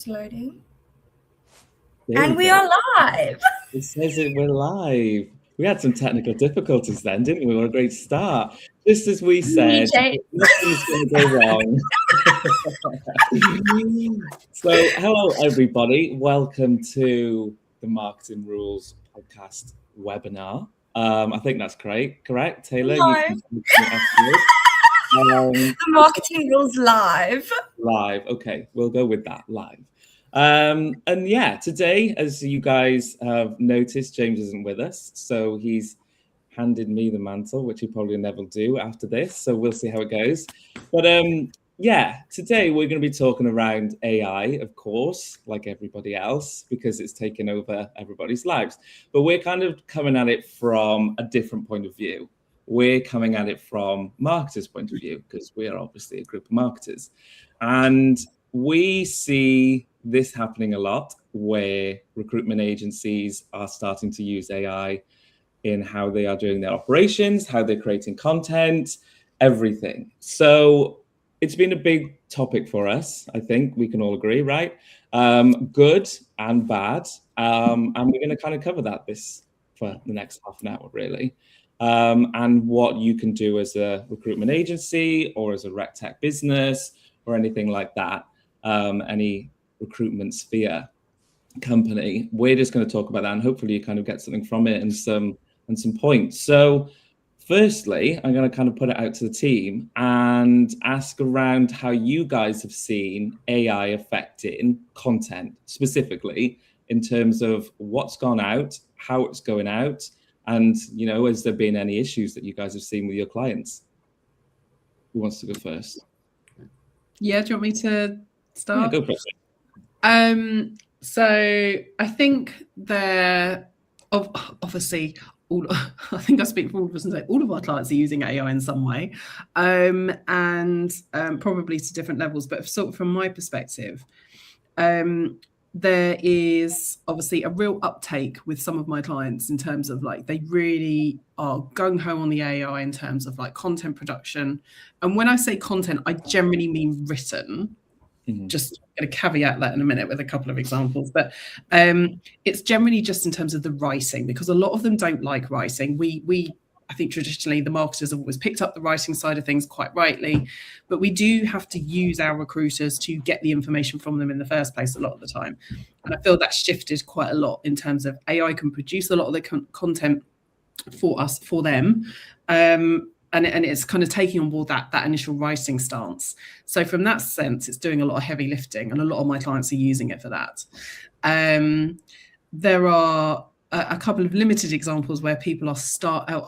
Loading. There And we are live. It says we're live. We had some technical difficulties then, didn't we? What a great start. Just as we said, nothing's going to go wrong. So, hello, everybody. Welcome to the Marketing Rules podcast webinar. I think that's correct. Taylor, Live. You can the Marketing Rules live. Live. Okay, we'll go with that, live. And yeah, today, as you guys have noticed, James isn't with us, so he's handed me the mantle, which he probably never do after this, so we'll see how it goes. But yeah, today we're going to be talking around AI, of course, like everybody else, because it's taken over everybody's lives. But we're kind of coming at it from a different point of view. We're coming at it from marketers' point of view, because we are obviously a group of marketers. And we see this happening a lot, where recruitment agencies are starting to use AI in how they are doing their operations, how they're creating content, everything. So it's been a big topic for us. I think we can all agree, right? Good and bad. And we're going to kind of cover that for the next half an hour, really. And what you can do as a recruitment agency or as a RecTech business or anything like that, any recruitment sphere company. We're just going to talk about that, and hopefully you kind of get something from it and some points. So firstly, I'm going to kind of put it out to the team and ask around how you guys have seen AI affecting content, specifically in terms of what's gone out, how it's going out, and, you know, has there been any issues that you guys have seen with your clients? Who wants to go first? Yeah, do you want me to start? Yeah, go for it. So I think obviously I think I speak for all of us and say all of our clients are using AI in some way, and probably to different levels. But sort of from my perspective, there is obviously a real uptake with some of my clients in terms of like they really are gung-ho on the AI in terms of like content production. And when I say content, I generally mean written. Just going to caveat that in a minute with a couple of examples, but it's generally just in terms of the writing, because a lot of them don't like writing. I think traditionally the marketers have always picked up the writing side of things quite rightly, but we do have to use our recruiters to get the information from them in the first place a lot of the time. And I feel that's shifted quite a lot in terms of AI can produce a lot of the content for us, for them. And it's kind of taking on board that initial writing stance. So from that sense, it's doing a lot of heavy lifting, and a lot of my clients are using it for that. There are a couple of limited examples where people are started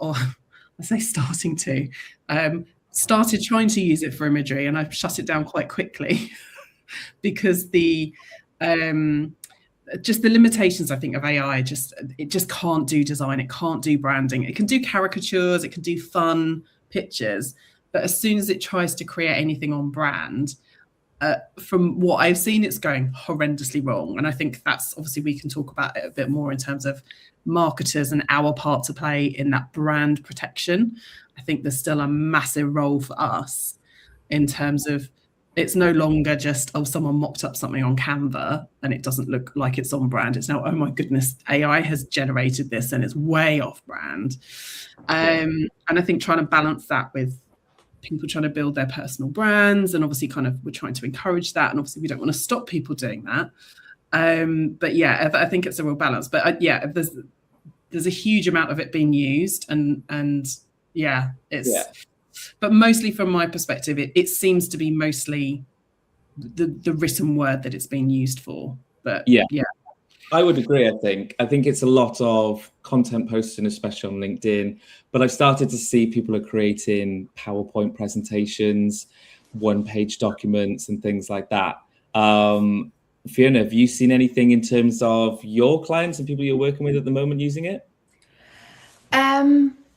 trying to use it for imagery, and I've shut it down quite quickly because just the limitations, I think, of AI, it just can't do design, it can't do branding, it can do caricatures, it can do fun pictures, but as soon as it tries to create anything on brand, from what I've seen, it's going horrendously wrong. And I think that's obviously, we can talk about it a bit more in terms of marketers and our part to play in that brand protection. I think there's still a massive role for us in terms of it's no longer just, oh, someone mocked up something on Canva and it doesn't look like it's on brand. It's now, oh my goodness, AI has generated this and it's way off brand. And I think trying to balance that with people trying to build their personal brands, and obviously kind of we're trying to encourage that, and obviously we don't want to stop people doing that. But yeah, I think it's a real balance. But yeah, there's a huge amount of it being used, and yeah, it's. Yeah. But mostly from my perspective, it seems to be mostly the written word that it's being used for. But yeah. I would agree, I think it's a lot of content posting, especially on LinkedIn, but I've started to see people are creating PowerPoint presentations, one-page documents and things like that. Fiona, have you seen anything in terms of your clients and people you're working with at the moment using it?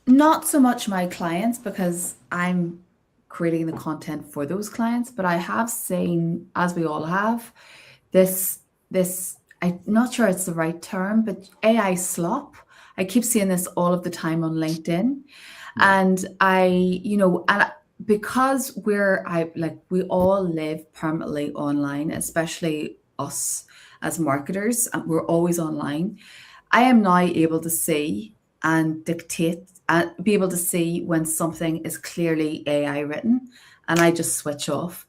Not so much my clients, because I'm creating the content for those clients, but I have seen, as we all have, this I'm not sure it's the right term, but AI slop. I keep seeing this all of the time on LinkedIn. And because we all live permanently online, especially us as marketers, and we're always online. I am now able to see and dictate and be able to see when something is clearly AI written, and I just switch off.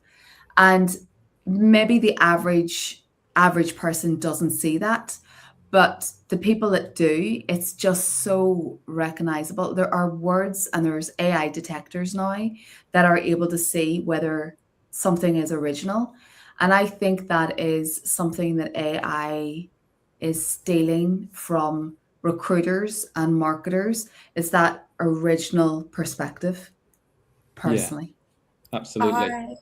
And maybe the average person doesn't see that, but the people that do, it's just so recognizable. There are words and there's AI detectors now that are able to see whether something is original. And I think that is something that AI is stealing from recruiters and marketers, is that original perspective, personally. Yeah, absolutely.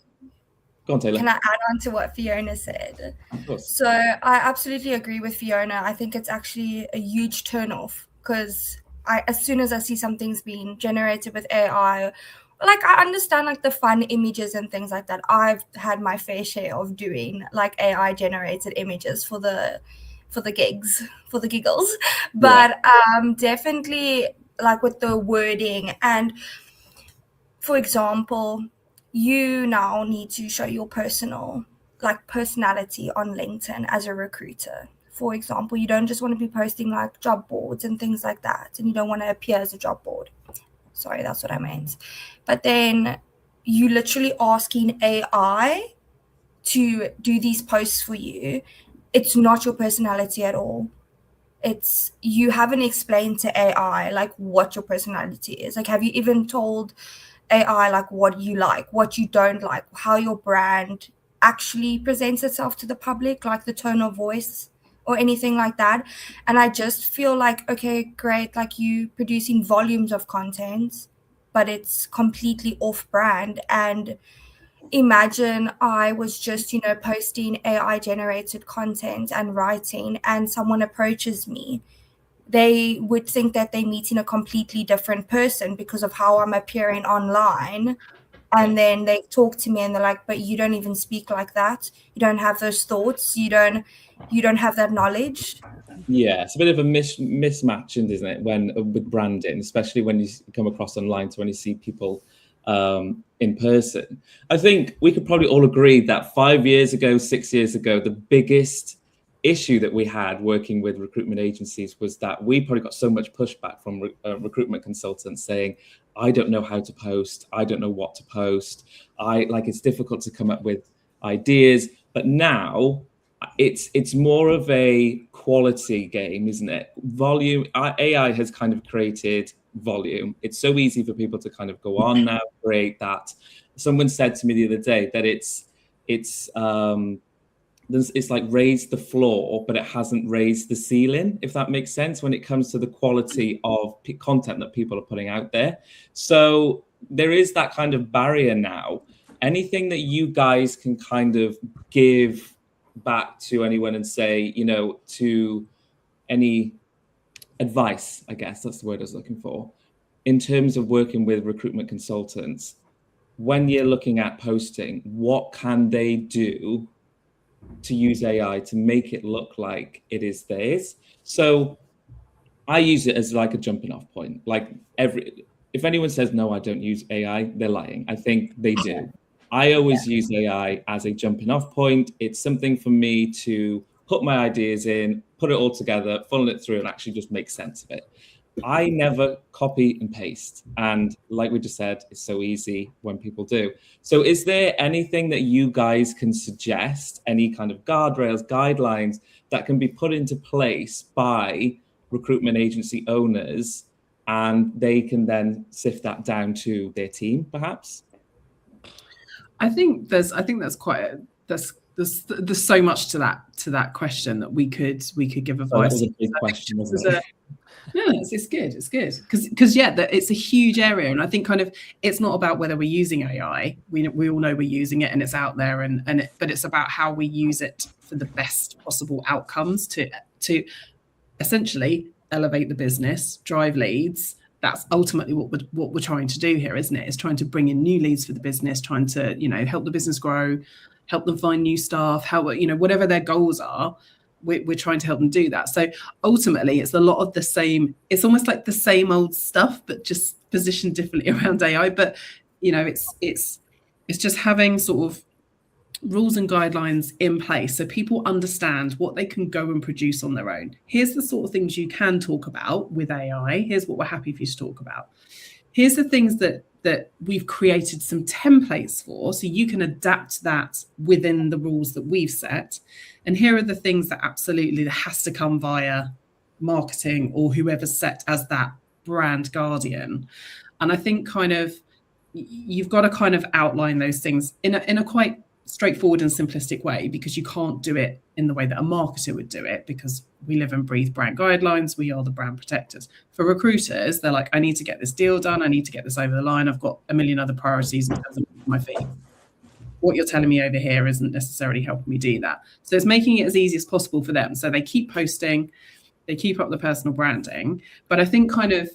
Go on, Taylor. Can I add on to what Fiona said? Of course. So I absolutely agree with Fiona. I think it's actually a huge turnoff, because as soon as I see something's being generated with AI, like I understand like the fun images and things like that. I've had my fair share of doing like AI generated images for the giggles, but definitely like with the wording, and for example, you now need to show your personality on LinkedIn as a recruiter. For example, you don't just want to be posting like job boards and things like that, and you don't want to appear as a job board. Sorry, that's what I meant. But then you literally asking AI to do these posts for you. It's not your personality at all. It's, you haven't explained to AI like what your personality is. Like, have you even told AI like what you like, what you don't like, how your brand actually presents itself to the public, like the tone of voice or anything like that? And I just feel like, okay, great, like you producing volumes of content, but it's completely off brand. And imagine I was just, posting AI generated content and writing, and someone approaches me. They would think that they're meeting a completely different person because of how I'm appearing online. And then they talk to me and they're like, but you don't even speak like that. You don't have those thoughts. You don't have that knowledge. Yeah, it's a bit of a mismatch, isn't it, when with branding, especially when you come across online to when you see people in person. I think we could probably all agree that 5 years ago, 6 years ago, the biggest issue that we had working with recruitment agencies was that we probably got so much pushback from recruitment consultants saying, I don't know how to post, I don't know what to post, it's difficult to come up with ideas. But now it's more of a quality game, isn't it? Volume. AI has kind of created volume. It's so easy for people to kind of go on now, create that. Someone said to me the other day that it's like raised the floor, but it hasn't raised the ceiling, if that makes sense, when it comes to the quality of content that people are putting out there. So there is that kind of barrier now. Anything that you guys can kind of give back to anyone and say, to any advice, I guess that's the word I was looking for, in terms of working with recruitment consultants, when you're looking at posting, what can they do to use AI to make it look like it is theirs? So I use it as like a jumping off point. Like if anyone says, no, I don't use AI, they're lying. I think they do. I always use AI as a jumping off point. It's something for me to put my ideas in, put it all together, funnel it through, and actually just make sense of it. I never copy and paste. And like we just said, it's so easy when people do. So is there anything that you guys can suggest, any kind of guardrails, guidelines that can be put into place by recruitment agency owners, and they can then sift that down to their team, perhaps? I think there's so much to that question that we could give advice. That was a big question, wasn't it? No, it's good. It's good because it's a huge area, and I think kind of it's not about whether we're using AI. We all know we're using it and it's out there, but it's about how we use it for the best possible outcomes to essentially elevate the business, drive leads. That's ultimately what we're trying to do here, isn't it? It's trying to bring in new leads for the business, trying to help the business grow, help them find new staff, whatever their goals are. We're trying to help them do that. So ultimately, it's a lot of the same. It's almost like the same old stuff, but just positioned differently around AI. But it's just having sort of rules and guidelines in place so people understand what they can go and produce on their own. Here's the sort of things you can talk about with AI. Here's what we're happy for you to talk about. Here's the things that we've created some templates for, so you can adapt that within the rules that we've set. And here are the things that absolutely has to come via marketing or whoever's set as that brand guardian. And I think kind of you've got to kind of outline those things in a quite straightforward and simplistic way, because you can't do it in the way that a marketer would do it, because we live and breathe brand guidelines. We are the brand protectors. For recruiters, they're like, I need to get this deal done. I need to get this over the line. I've got a million other priorities in terms of my fee. What you're telling me over here isn't necessarily helping me do that. So it's making it as easy as possible for them. So they keep posting, they keep up the personal branding. But I think kind of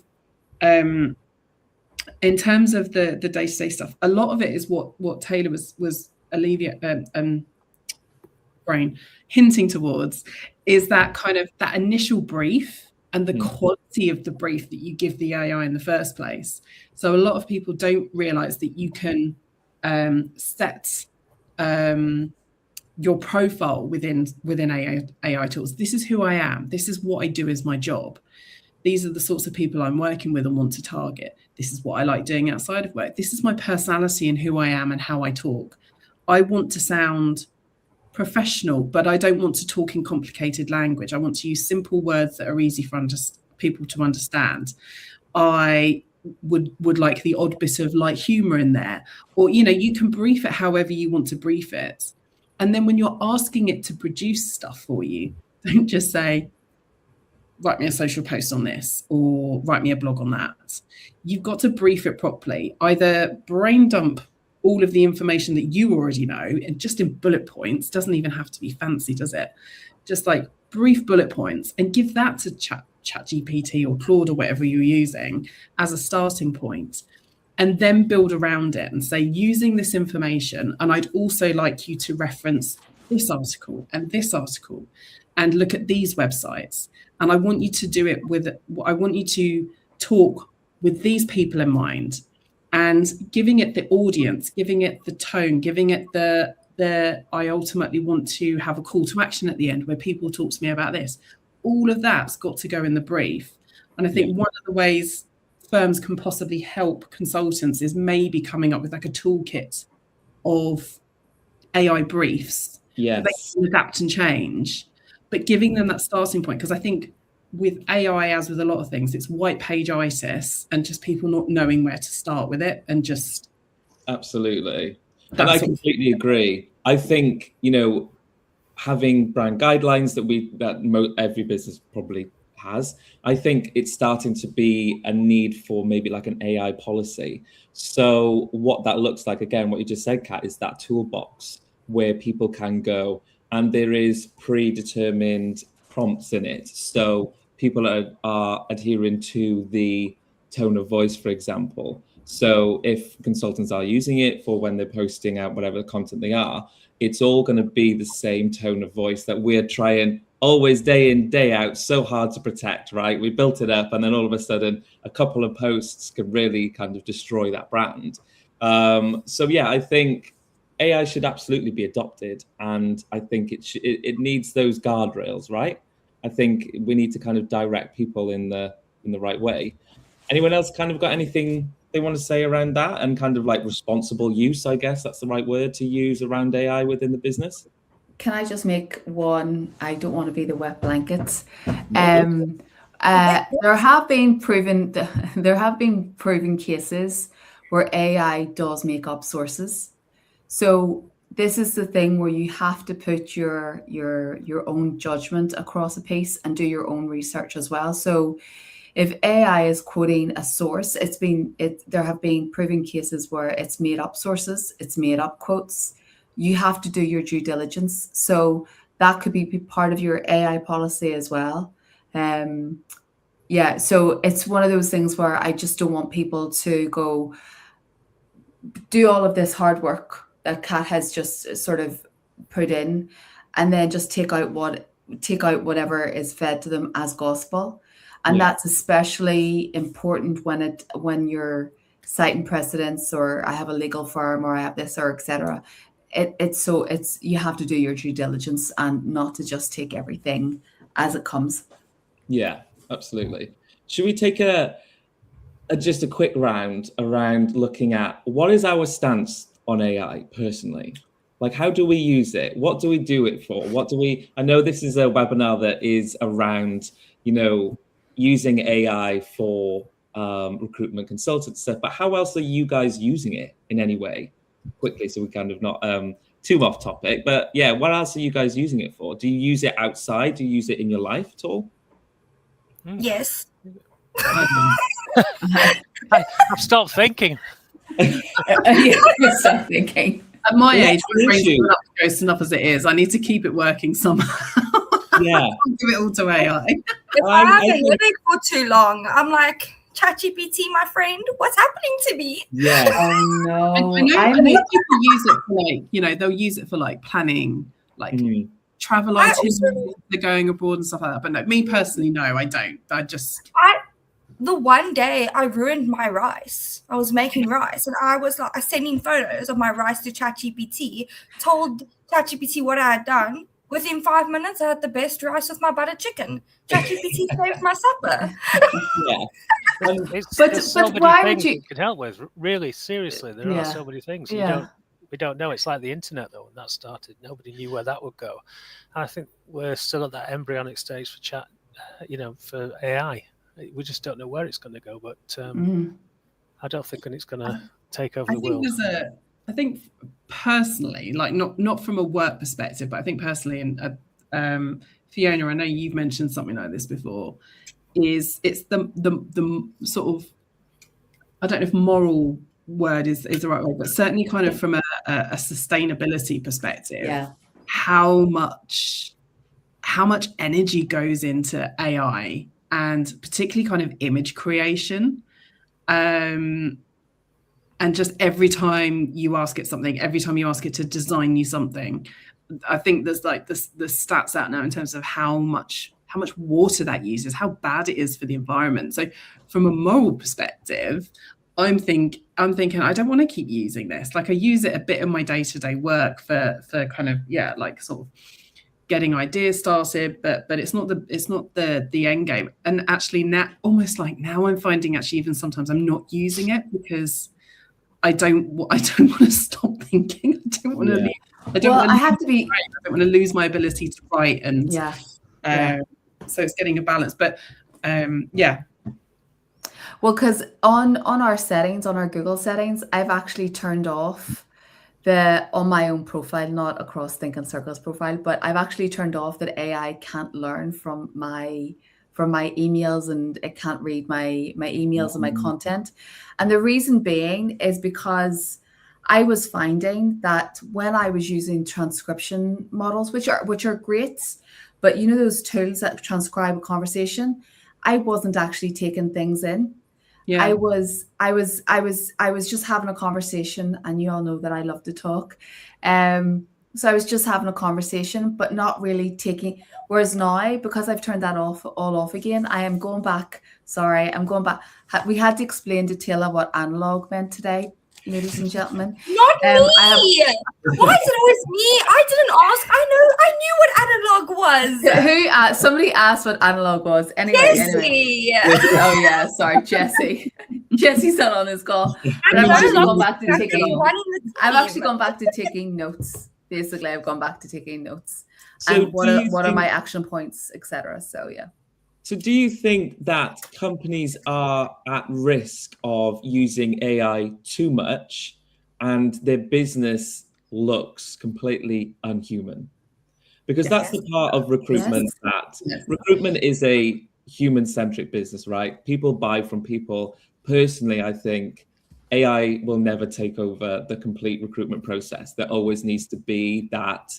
in terms of the day-to-day stuff, a lot of it is what Taylor was hinting towards, is that kind of that initial brief and the quality of the brief that you give the AI in the first place. So a lot of people don't realize that you can set your profile within AI tools. This is who I am. This is what I do as my job. These are the sorts of people I'm working with and want to target. This is what I like doing outside of work. This is my personality and who I am and how I talk. I want to sound professional, but I don't want to talk in complicated language. I want to use simple words that are easy for people to understand. I would like the odd bit of light humor in there, or, you can brief it however you want to brief it. And then when you're asking it to produce stuff for you, don't just say, write me a social post on this or write me a blog on that. You've got to brief it properly. Either brain dump all of the information that you already know, and just in bullet points, doesn't even have to be fancy, does it? Just like brief bullet points, and give that to ChatGPT or Claude or whatever you're using as a starting point, and then build around it and say, using this information, and I'd also like you to reference this article and this article and look at these websites. And I want you to do it I want you to talk with these people in mind, and giving it the audience, giving it the tone, giving it the I ultimately want to have a call to action at the end where people talk to me about this. All of that's got to go in the brief. And I think one of the ways firms can possibly help consultants is maybe coming up with like a toolkit of AI briefs that they can adapt and change, but giving them that starting point. Because I think with AI, as with a lot of things, it's white page-itis and just people not knowing where to start with it, and just absolutely. And I completely agree. I think, having brand guidelines that every business probably has, I think it's starting to be a need for maybe like an AI policy. So what that looks like, again, what you just said, Kat, is that toolbox where people can go, and there is predetermined prompts in it. So people are adhering to the tone of voice, for example. So if consultants are using it for when they're posting out whatever content they are, it's all going to be the same tone of voice that we're trying always day in, day out, so hard to protect, right? We built it up, and then all of a sudden a couple of posts can really kind of destroy that brand. So yeah, I think AI should absolutely be adopted, and I think it needs those guardrails, right? I think we need to kind of direct people in the right way. Anyone else kind of got anything they want to say around that, and kind of like responsible use, I guess that's the right word to use around AI within the business? Can I just make one? I don't want to be the wet blankets. There have been proven cases where AI does make up sources. So this is the thing where you have to put your own judgment across a piece and do your own research as well. So if AI is quoting a source, there have been proven cases where it's made up sources, it's made up quotes. You have to do your due diligence. So that could be part of your AI policy as well. So it's one of those things where I just don't want people to go do all of this hard work that Kat has just sort of put in, and then just take out whatever is fed to them as gospel. And that's especially important when you're citing precedents, or I have a legal firm, or I have this, or etc. it's you have to do your due diligence and not to just take everything as it comes. Yeah, absolutely. Should we take just a quick round around looking at what is our stance on AI personally? Like, how do we use it? What do we do it for? I know this is a webinar that is around, using AI for recruitment consultant stuff, but how else are you guys using it in any way? Quickly, so we kind of not too off topic, but yeah, what else are you guys using it for? Do you use it outside? Do you use it in your life at all? Yes. I've stopped thinking. Stop thinking. At my age, my brain's not close enough as it is. I need to keep it working somehow. Yeah. I can't give it all to AI. If I have a headache for too long, I'm like, ChatGPT, my friend, what's happening to me? Yeah. Oh no. I know people use it for they'll use it for planning, travel itineraries, they're going abroad and stuff like that. But no, me personally, no, I don't. The one day I ruined my rice. I was making rice and I was sending photos of my rice to ChatGPT, told ChatGPT what I had done. Within 5 minutes, I had the best rice with my butter chicken. ChatGPT saved my supper. Yeah. There's so many things you could help with. Really, seriously, there are so many things. We don't know. It's like the internet, though, when that started. Nobody knew where that would go. And I think we're still at that embryonic stage for chat, for AI. We just don't know where it's going to go, but I don't think it's going to take over the world. I think personally, not from a work perspective, but I think personally, and Fiona, I know you've mentioned something like this before. It's the sort of, I don't know if moral word is the right word, but certainly kind of from a sustainability perspective, how much energy goes into AI. And particularly kind of image creation. And just every time you ask it something, every time you ask it to design you something, I think there's the stats out now in terms of how much water that uses, how bad it is for the environment. So from a moral perspective, I'm thinking I don't want to keep using this. I use it a bit in my day-to-day work for kind of sort of getting ideas started, but it's not the end game. And actually now I'm finding actually even sometimes I'm not using it because I don't want to stop thinking. I don't want to lose my ability to write and so it's getting a balance. But well, because on our settings, on our Google settings, I've actually turned off on my own profile, not across Think in Circles profile, but I've actually turned off that AI can't learn from my emails and it can't read my emails and my content. And the reason being is because I was finding that when I was using transcription models, which are great, but those tools that transcribe a conversation, I wasn't actually taking things in. Yeah. I was just having a conversation, and you all know that I love to talk. So I was just having a conversation, but not really taking. Whereas now, because I've turned that all off again, I am going back. Sorry, I'm going back. We had to explain to Taylor what analog meant today, ladies and gentlemen. Not me. Why is it always me? I didn't ask. I knew what analog was. Somebody asked what analog was. Anyway. Oh yeah, sorry, Jesse. Jesse's not on this call. I'm actually going back to taking notes. Basically, I've gone back to taking notes. So and what are my action points, etc. So yeah. So do you think that companies are at risk of using AI too much and their business looks completely unhuman? Because that's the part of recruitment recruitment is a human-centric business, right? People buy from people. Personally, I think AI will never take over the complete recruitment process. There always needs to be that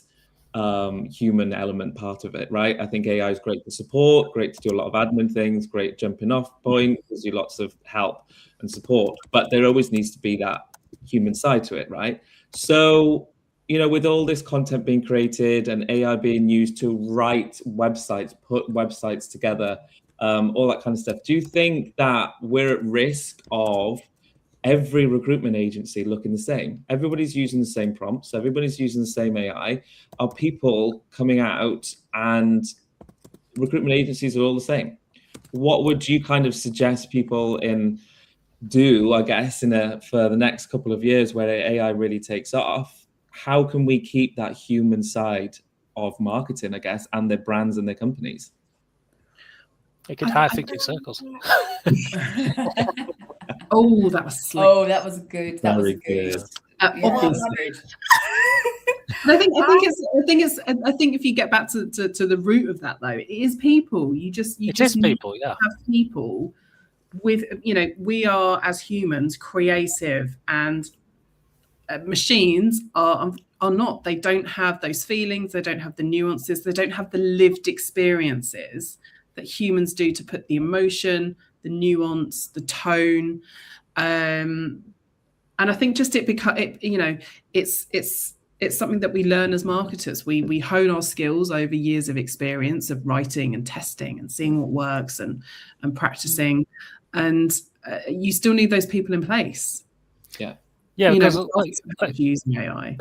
human element part of it, right? I think AI is great for support, great to do a lot of admin things, great jumping off point, gives you lots of help and support, but there always needs to be that human side to it, right? So, with all this content being created and AI being used to write websites, put websites together, all that kind of stuff, do you think that we're at risk of every recruitment agency looking the same? Everybody's using the same prompts. Everybody's using the same AI. Are people coming out and recruitment agencies are all the same? What would you kind of suggest people do, I guess, for the next couple of years where AI really takes off? How can we keep that human side of marketing, I guess, and their brands and their companies? You could hire thinking circles. Oh, that was slick. Oh, that was good. That Very was good. good. Obviously. I think if you get back to the root of that, though, it is people. You just people, yeah. Have people with, we are, as humans, creative, and machines are not. They don't have those feelings. They don't have the nuances. They don't have the lived experiences that humans do to put the emotion, the nuance, the tone, and I think just it's something that we learn as marketers. We hone our skills over years of experience of writing and testing and seeing what works and practicing, and you still need those people in place. Yeah, because using AI.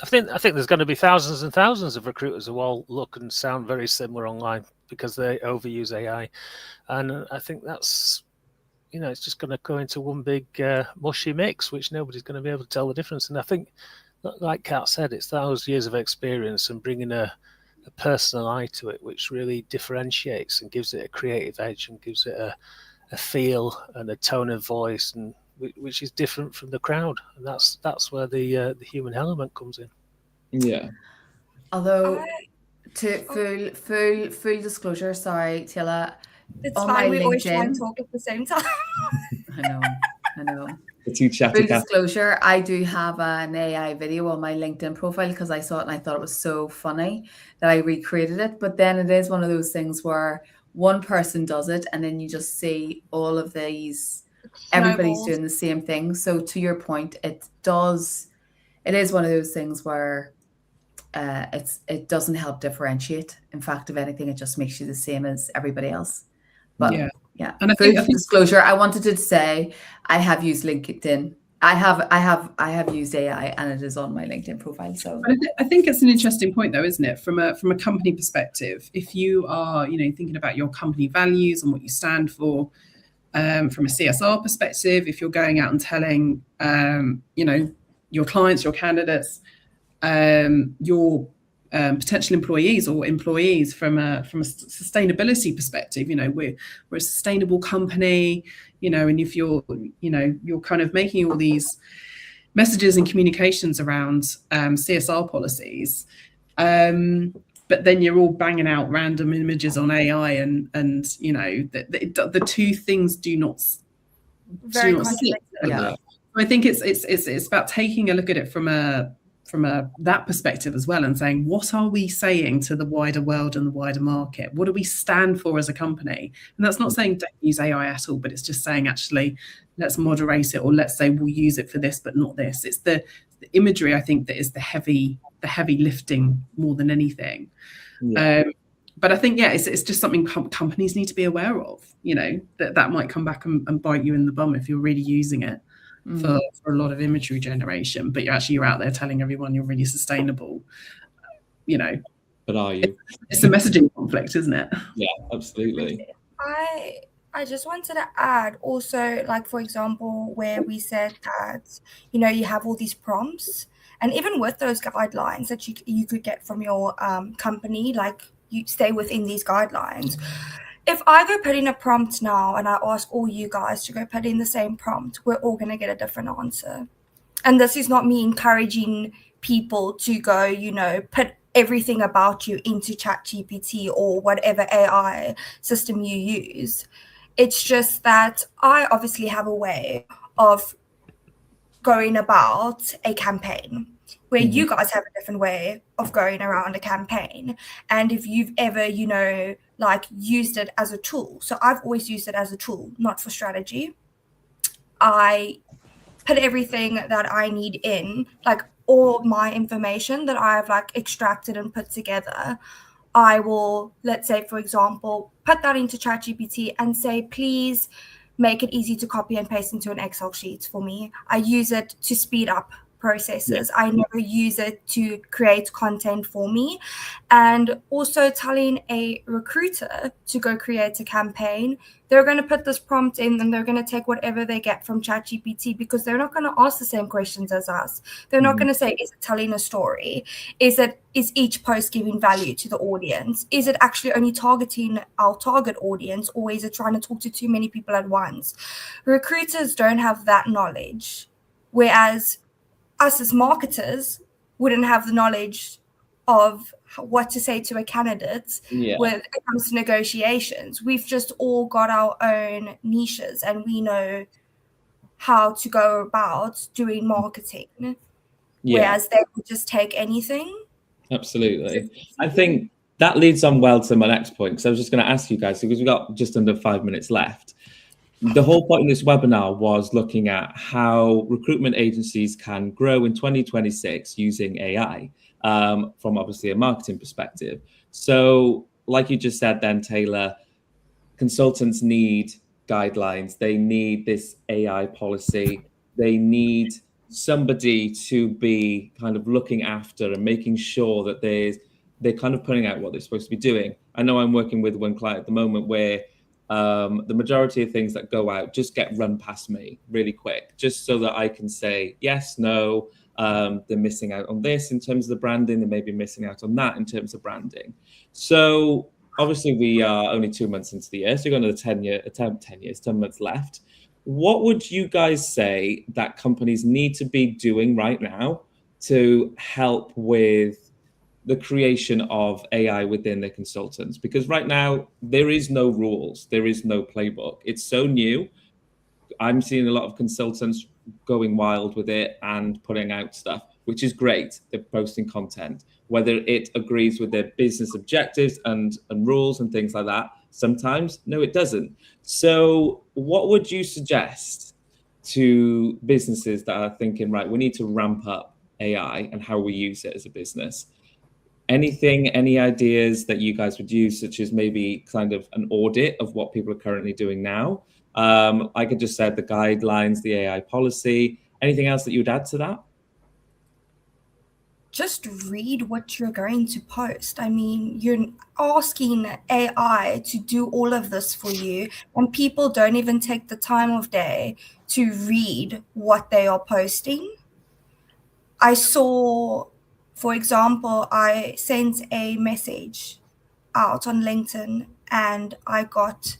I think there's going to be thousands and thousands of recruiters who all look and sound very similar online because they overuse AI, and I think that's, it's just going to go into one big mushy mix, which nobody's going to be able to tell the difference. And I think, like Kat said, it's those years of experience and bringing a personal eye to it, which really differentiates and gives it a creative edge and gives it a feel and a tone of voice, and which is different from the crowd. And that's where the human element comes in. Yeah. Although, to full disclosure, sorry, Tila. It's fine. We always try and talk at the same time. I know. The two chatty. Full disclosure, I do have an AI video on my LinkedIn profile because I saw it and I thought it was so funny that I recreated it. But then it is one of those things where one person does it and then you just see all of these, everybody's doing the same thing. So to your point, it is one of those things where it doesn't help differentiate. In fact, if anything, it just makes you the same as everybody else. But yeah. And I think disclosure, I wanted to say I have used LinkedIn. I have used AI and it is on my LinkedIn profile. So I think it's an interesting point, though, isn't it? From a company perspective, if you are, thinking about your company values and what you stand for, from a CSR perspective, if you're going out and telling, your clients, your candidates, your potential employees or employees from a sustainability perspective, we're a sustainable company, and if you're kind of making all these messages and communications around CSR policies, but then you're all banging out random images on AI and the two things do not Very sit. Yeah. I think it's about taking a look at it from that perspective as well, and saying, what are we saying to the wider world and the wider market? What do we stand for as a company? And that's not saying don't use AI at all, but it's just saying, actually, let's moderate it, or let's say we'll use it for this, but not this. It's the imagery, I think, that is the heavy lifting more than anything. Yeah. But I think, it's just something companies need to be aware of, that might come back and bite you in the bum if you're really using it for a lot of imagery generation, but you're out there telling everyone you're really sustainable, But are you? It's a messaging conflict, isn't it? Yeah, absolutely. I just wanted to add also, like, for example, where we said that, you have all these prompts, and even with those guidelines that you could get from your company, like, you stay within these guidelines. If I go put in a prompt now and I ask all you guys to go put in the same prompt, we're all going to get a different answer. And this is not me encouraging people to go, put everything about you into ChatGPT or whatever AI system you use. It's just that I obviously have a way of going about a campaign where you guys have a different way of going around a campaign. And if you've ever, used it as a tool. So I've always used it as a tool, not for strategy. I put everything that I need in, like all my information that I've extracted and put together. I will, let's say, for example, put that into ChatGPT and say, please make it easy to copy and paste into an Excel sheet for me. I use it to speed up processes. I never use it to create content for me. And also telling a recruiter to go create a campaign, they're going to put this prompt in and they're going to take whatever they get from ChatGPT, because they're not going to ask the same questions as us. They're not going to say, is it telling a story? Is each post giving value to the audience? Is it actually only targeting our target audience, or is it trying to talk to too many people at once? Recruiters don't have that knowledge, whereas us as marketers wouldn't have the knowledge of what to say to a candidate when it comes to negotiations. We've just all got our own niches and we know how to go about doing marketing, whereas they would just take anything. Absolutely. I think that leads on well to my next point, because I was just going to ask you guys, because we've got just under 5 minutes left. The whole point of this webinar was looking at how recruitment agencies can grow in 2026 using AI, from obviously a marketing perspective. So like you just said then, Taylor, consultants need guidelines. They need this AI policy. They need somebody to be kind of looking after and making sure that they're kind of putting out what they're supposed to be doing. I know I'm working with one client at the moment where the majority of things that go out just get run past me really quick, just so that I can say yes, no, they're missing out on this in terms of the branding, they may be missing out on that in terms of branding. So obviously we are only 2 months into the year, so we've got another 10 months left. What would you guys say that companies need to be doing right now to help with the creation of AI within their consultants? Because right now there is no rules, there is no playbook. It's so new. I'm seeing a lot of consultants going wild with it and putting out stuff, which is great. They're posting content, whether it agrees with their business objectives and rules and things like that. Sometimes, no, it doesn't. So what would you suggest to businesses that are thinking, right, we need to ramp up AI and how we use it as a business? Any ideas that you guys would use, such as maybe kind of an audit of what people are currently doing now? I could just say the guidelines, the AI policy. Anything else that you would add to that? Just read what you're going to post. I mean, you're asking AI to do all of this for you, and people don't even take the time of day to read what they are posting. I saw, for example, I sent a message out on LinkedIn and I got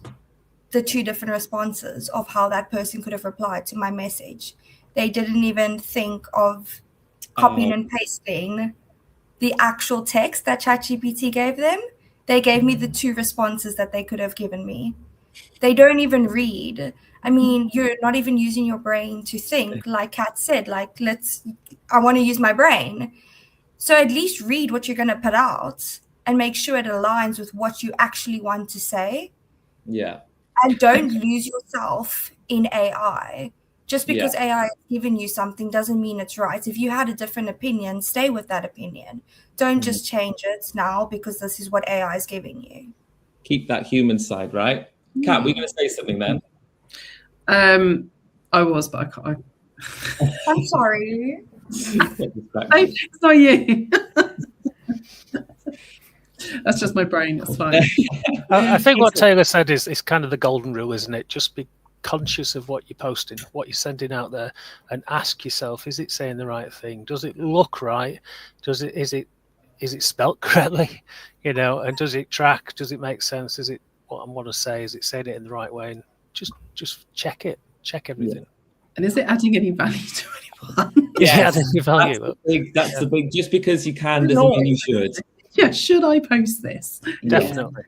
the 2 different responses of how that person could have replied to my message. They didn't even think of copying and pasting the actual text that ChatGPT gave them. They gave me the 2 responses that they could have given me. They don't even read. I mean, you're not even using your brain to think, like Kat said, like, I want to use my brain. So at least read what you're going to put out and make sure it aligns with what you actually want to say. Yeah. And don't lose yourself in AI. Just because AI has given you something doesn't mean it's right. If you had a different opinion, stay with that opinion. Don't just change it now because this is what AI is giving you. Keep that human side, right? Kat, we're going to say something then. I was, but I can't. I'm sorry. It's not you. That's just my brain. It's fine. I think what Taylor said is kind of the golden rule, isn't it? Just be conscious of what you're posting, what you're sending out there, and ask yourself: is it saying the right thing? Does it look right? Is it spelt correctly? You know, and does it track? Does it make sense? Is it what I want to say? Is it saying it in the right way? And just check it. Check everything. Yeah. And is it adding any value to anyone? Yes, adding value. That's the big. Just because you can doesn't mean you should. Yeah, should I post this? Definitely.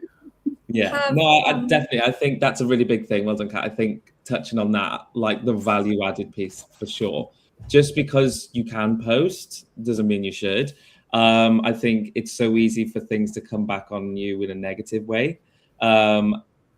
Yeah, no, I think that's a really big thing. Well done, Kat. I think touching on that, like the value added piece for sure. Just because you can post doesn't mean you should. I think it's so easy for things to come back on you in a negative way,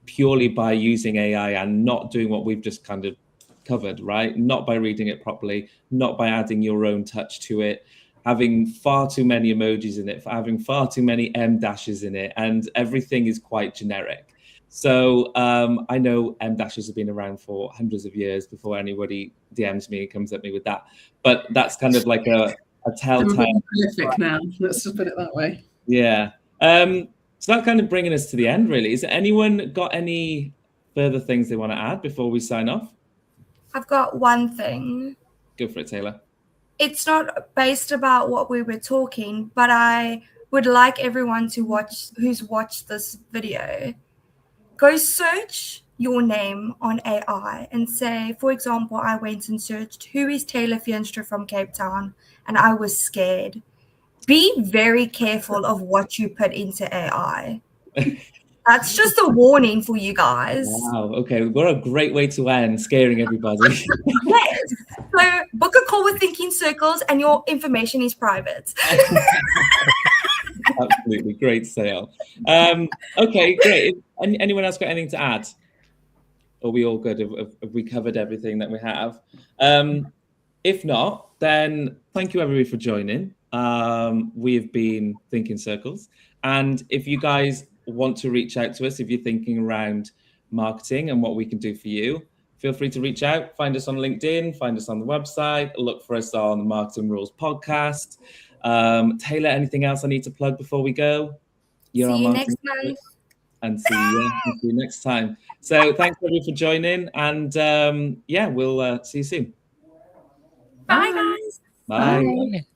purely by using AI and not doing what we've just kind of covered, right? Not by reading it properly, not by adding your own touch to it, having far too many emojis in it, having far too many M dashes in it, and everything is quite generic. So I know M-dashes have been around for hundreds of years before anybody DMs me and comes at me with that. But that's kind of like a telltale. Prolific now. Let's just put it that way. Yeah. So that's kind of bringing us to the end, really. Is anyone got any further things they want to add before we sign off? I've got one thing. Go for it, Taylor. It's not based about what we were talking, but I would like everyone to watch, who's watched this video, go search your name on AI and say, for example, I went and searched, who is Taylor Feenstra from Cape Town? And I was scared. Be very careful of what you put into AI. That's just a warning for you guys. Wow. Okay. What a great way to end, scaring everybody. Yes. So book a call with Thinking Circles and your information is private. Absolutely. Great sale. Okay, great. Anyone else got anything to add? Are we all good? Have we covered everything that we have? If not, then thank you everybody for joining. We have been Thinking Circles. And if you guys want to reach out to us, if you're thinking around marketing and what we can do for you, feel free to reach out. Find us on LinkedIn, find us on the website, look for us on the Marketing Rules podcast. Taylor, anything else I need to plug before we go? See you next month. And see you next time. So thanks everybody for joining, and we'll see you soon. Bye guys. Bye. Bye.